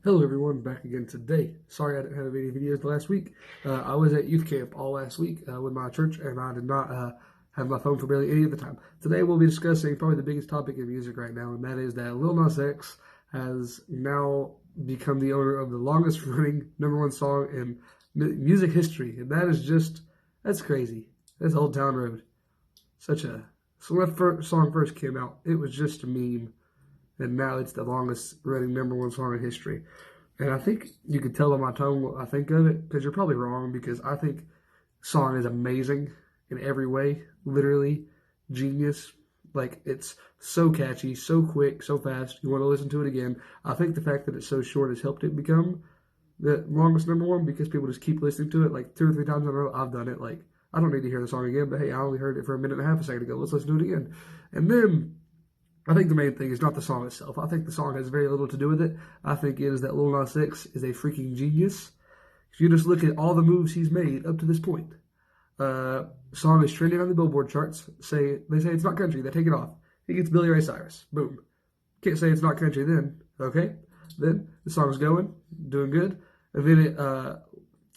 Hello everyone, back again today. Sorry I didn't have any videos last week. I was at youth camp all last week with my church, and I did not have my phone for barely any of the time. Today we'll be discussing probably the biggest topic in music right now, and that is that Lil Nas X has now become the owner of the longest running #1 song in music history, and that's crazy. That's Old Town Road. So when that song first came out, it was just a meme. And now it's the longest running #1 song in history. And I think you could tell by my tone what I think of it, because you're probably wrong, because I think the song is amazing in every way, literally genius. Like, it's so catchy, so quick, so fast, you want to listen to it again. I think the fact that it's so short has helped it become the longest #1, because people just keep listening to it like 2 or 3 times in a row. I've done it. Like, I don't need to hear the song again, but hey, I only heard it for a minute and a half a second ago. Let's listen to it again. And then I think the main thing is not the song itself. I think the song has very little to do with it. I think it is that Lil Nas X is a freaking genius. If you just look at all the moves he's made up to this point, song is trending on the Billboard charts. They say it's not country. They take it off. He gets Billy Ray Cyrus. Boom. Can't say it's not country then. Okay. Then the song's going, doing good. And then it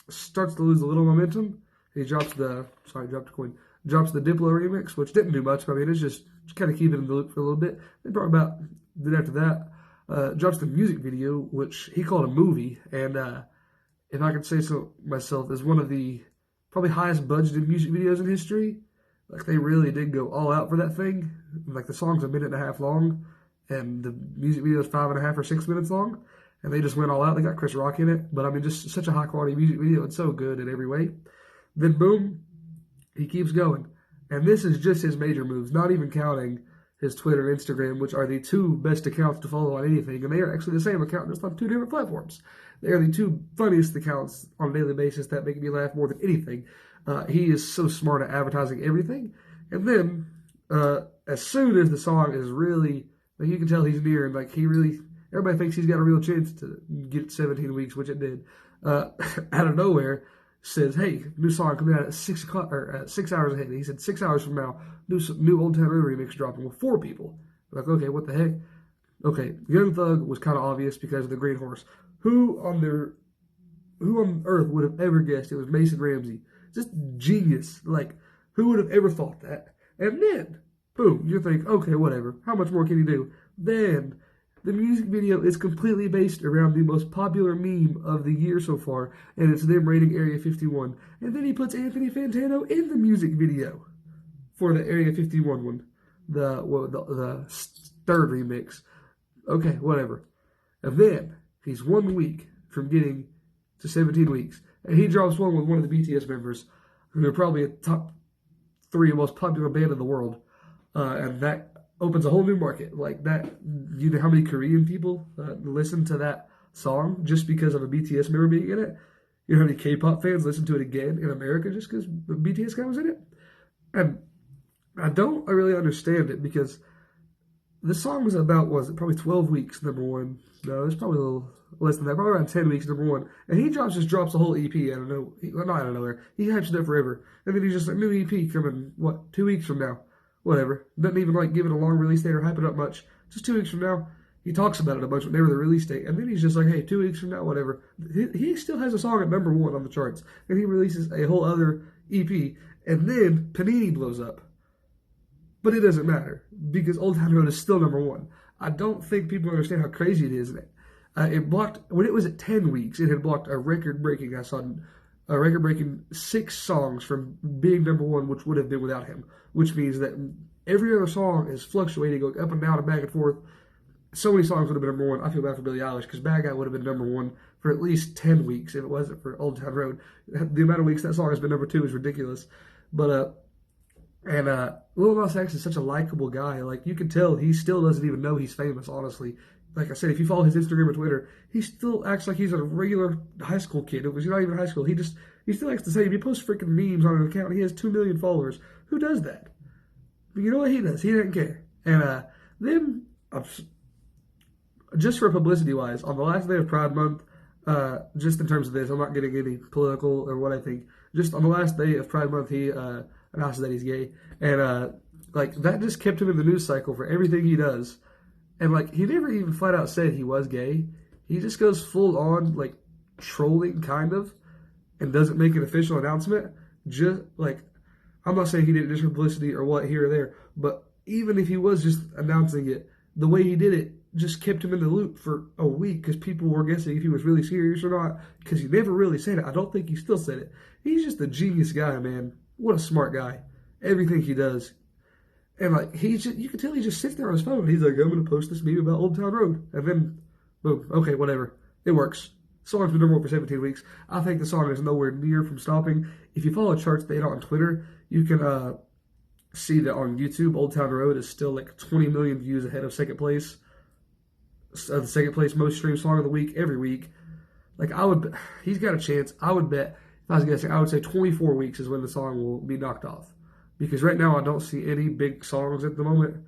starts to lose a little momentum. He drops the Diplo remix, which didn't do much. But I mean, it's just kind of keep it in the loop for a little bit. Then after that, drops the music video, which he called a movie. And if I could say so myself, is one of the probably highest budgeted music videos in history. Like, they really did go all out for that thing. Like, the song's 1.5 minutes long, and the music video is 5.5 or 6 minutes long. And they just went all out. They got Chris Rock in it. But I mean, just such a high quality music video. It's so good in every way. Then boom, he keeps going. And this is just his major moves, not even counting his Twitter and Instagram, which are the 2 best accounts to follow on anything. And they are actually the same account, just on 2 different platforms. They are the 2 funniest accounts on a daily basis that make me laugh more than anything. He is so smart at advertising everything. And then, as soon as the song is really, like, you can tell he's near, and like, everybody thinks he's got a real chance to get 17 weeks, which it did. Out of nowhere, says, hey, new song coming out at 6 o'clock, or at 6 hours ahead. He said 6 hours from now, new Old Town Road remix dropping with 4 people. Like, okay, what the heck? Okay, Young Thug was kind of obvious because of the Green Horse. Who on earth would have ever guessed it was Mason Ramsey? Just genius. Like, who would have ever thought that? And then, boom, you think, okay, whatever. How much more can he do? Then the music video is completely based around the most popular meme of the year so far, and it's them raiding Area 51. And then he puts Anthony Fantano in the music video for the Area 51 one, the 3rd remix. Okay, whatever. And then he's 1 week from getting to 17 weeks, and he drops one with one of the BTS members, who are probably a top 3 most popular band in the world, and that opens a whole new market. Like that, you know how many Korean people listen to that song just because of a BTS member being in it? You know how many K-pop fans listen to it again in America just because the BTS guy was in it? And I really understand it, because the song was about, probably 12 weeks, #1. No, it's probably a little less than that, probably around 10 weeks, #1. And he just drops a whole EP out of nowhere. He hypes it up forever. And then he's just like, new EP coming, 2 weeks from now? Whatever. Doesn't even like give it a long release date or hype it up much. Just 2 weeks from now. He talks about it a bunch whenever the release date. And then he's just like, hey, 2 weeks from now, whatever. He still has a song at #1 on the charts. And he releases a whole other EP. And then Panini blows up. But it doesn't matter, because Old Town Road is still #1. I don't think people understand how crazy it is. It blocked, when it was at 10 weeks, it had blocked a record-breaking 6 songs from being #1, which would have been without him. Which means that every other song is fluctuating, going up and down and back and forth. So many songs would have been #1. I feel bad for Billie Eilish, because Bad Guy would have been #1 for at least 10 weeks if it wasn't for Old Town Road. The amount of weeks that song has been #2 is ridiculous. But, Lil Nas X is such a likable guy. Like, you can tell he still doesn't even know he's famous, honestly. Like I said, if you follow his Instagram or Twitter, he still acts like he's a regular high school kid. He's not even high school. He still likes to say, if he posts freaking memes on an account, he has 2 million followers. Who does that? But you know what he does? He doesn't care. And then, just for publicity-wise, on the last day of Pride Month, just in terms of this, I'm not getting any political or what I think. Just on the last day of Pride Month, he announces that he's gay. And, that just kept him in the news cycle for everything he does. And, he never even flat out said he was gay. he just goes full on like trolling kind of and doesn't make an official announcement. Just like, I'm not saying he did it just for publicity or what here or there, but even if he was just announcing it, the way he did it just kept him in the loop for a week because people were guessing if he was really serious or not because he never really said it. I don't think he still said it. He's just a genius guy, man. What a smart guy. Everything he does. And like, you can tell he just sits there on his phone. He's like, I'm going to post this meme about Old Town Road. And then, boom, okay, whatever. It works. Song's been number one for 17 weeks. I think the song is nowhere near from stopping. If you follow Charts Data on Twitter, you can see that on YouTube, Old Town Road is still like 20 million views ahead of second place. The second place most streamed song of the week every week. Like, he's got a chance. I would bet, if I was guessing, I would say 24 weeks is when the song will be knocked off. Because right now I don't see any big songs at the moment.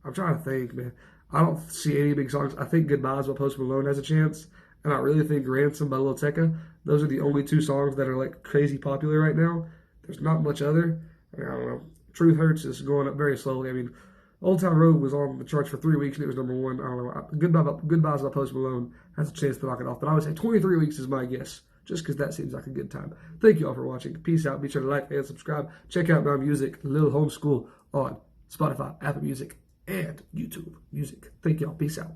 I'm trying to think, man. I don't see any big songs. I think Goodbyes by Post Malone has a chance. And I really think Ransom by Lil Tecca. Those are the only two songs that are like crazy popular right now. There's not much other. I don't know. Truth Hurts is going up very slowly. I mean, Old Town Road was on the charts for 3 weeks and it was number one. I don't know. Goodbyes by Post Malone has a chance to knock it off. But I would say 23 weeks is my guess. Just because that seems like a good time. Thank you all for watching. Peace out. Be sure to like and subscribe. Check out my music, Lil Homeschool, on Spotify, Apple Music, and YouTube Music. Thank y'all. Peace out.